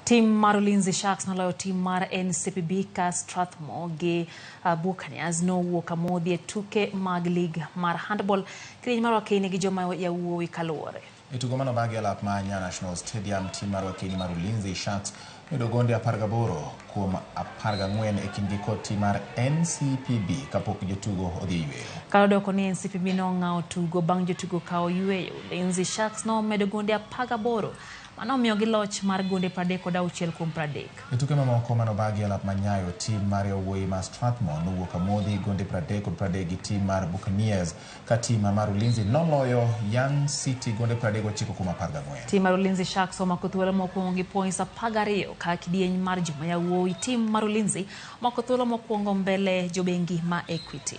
Tim mar Ulinzi Sharks noloyo tim mar NCPB ka Ramogi Buccaneers nowuok amodhi e tuke mag lig mar handball kidieny mar wakeni gi joma yawuowi kaluwore. E tugo mano bagi alap ma National Stadium, tim mar wakeni mar Ulinzi Sharks yudo gonde 18 kuom 14 e kindgi kod tim mar NCPB kapok jotugo odhi yweyo. Kalodoko ni NCPB nong'awo tugo bang' jotugo kawo yweyo. Ulinzi Sharks nomedo gonde 18 manomiyo gi loch mar gonde 36 kuom 30. E tuke mamoko mano bagi alap ma Nyayo, tim mar yawuowi mar Strathmore nowuok amodhi gonde 30 gi tim mar Buccaneers ka tim mar Ulinzi noloyo Young City gonde 39 kuom 14. Tim mar Ulinzi Sharks omako thuolo mokwongo gi points 12 ka kidieny mar joma yawuowi. Tim mar Ulinzi omako thuolo mokwongo mbele jobengi ma Equity.